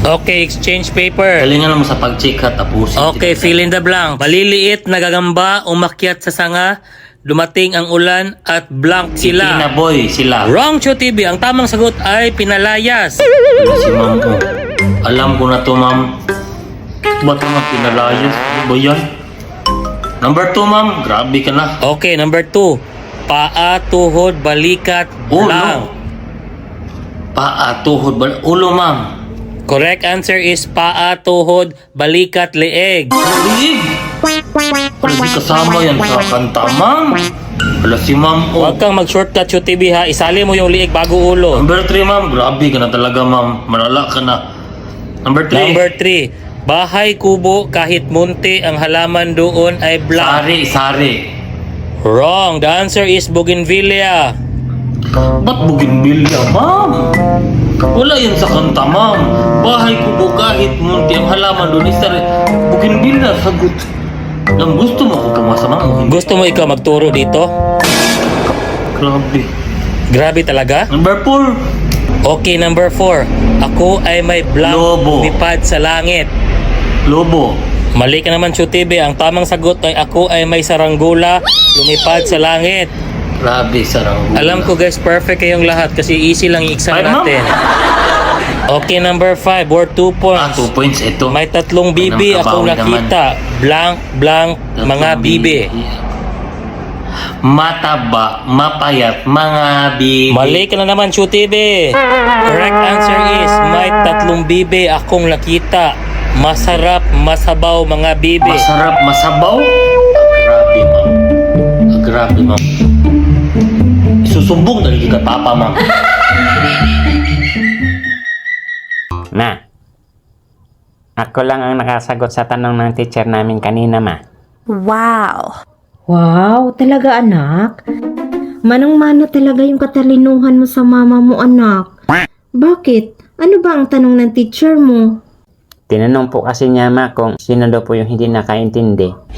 Okay, exchange paper. Galingan mo sa pag-check ha, tapusin. Okay, fill in the blank. Maliliit na gagamba, umakyat sa sanga, dumating ang ulan at blank Si Tina sila. Boy, sila. Wrong, Cho TV. Ang tamang sagot ay pinalayas. Ano si ma'am ko? Alam ko na to, ma'am. Ba't naman pinalayas? Ano ba yan? Number 2, ma'am. Grabe ka na. Okay, number 2. Paa, tuhod, balikat, Ulo. blank. Paa, tuhod, ulo, ma'am. Correct answer is paa, tuhod, balikat, leeg. Liig! Ano di kasama yan sa kanta, ma'am? Wala si ma'am. Oh. Huwag kang mag-shortcut, Cho TV ha. Isali mo yung liig bago ulo. Number 3, ma'am. Grabe ka na talaga, ma'am. Malala ka na. Number 3. Number 3. Bahay, kubo, kahit munti, ang halaman doon ay blank. Sari. Wrong. The answer is bougainvillea. Ba't bougainvillea, ma'am? Wala yan sa kanta, ma'am. Bahay kubo kahit munti ang halaman doon is sari. Bougainvillea, sagot. Nang gusto mo ako pumasa, ma'am. Gusto mo ikaw magturo dito? Grabe. Grabe talaga? Number 4. Okay, number 4. Ako ay may blank Lobo. lumipad sa langit. Lobo. Mali ka naman, Cho TV. Ang tamang sagot ay ako ay may saranggula lumipad sa langit. Grabe, sarang. Alam ko guys, perfect kayong lahat kasi easy lang yung exam Five, ma'am. natin. Okay, number 5. Worth 2 points. 2 points ito. May tatlong bibi Anong akong kabawi naman? nakita. Blank, blank, mga bibi. Mataba, mapayat, mga bibi. Mali ka na naman, Cho TV. Correct answer is may tatlong bibi akong nakita. Masarap, masabaw, mga bibi. Masarap, masabaw. Grabe, ma'am. Grabe, ma'am. Isusumbong na hindi ka papa, ma'am. Ma, ako lang ang nakasagot sa tanong ng teacher namin kanina, ma. Wow! Wow, talaga anak? Manang-mana talaga yung katalinuhan mo sa mama mo, anak. Bakit? Ano ba ang tanong ng teacher mo? Tinanong po kasi niya, ma, kung sino daw po yung hindi nakaintindi.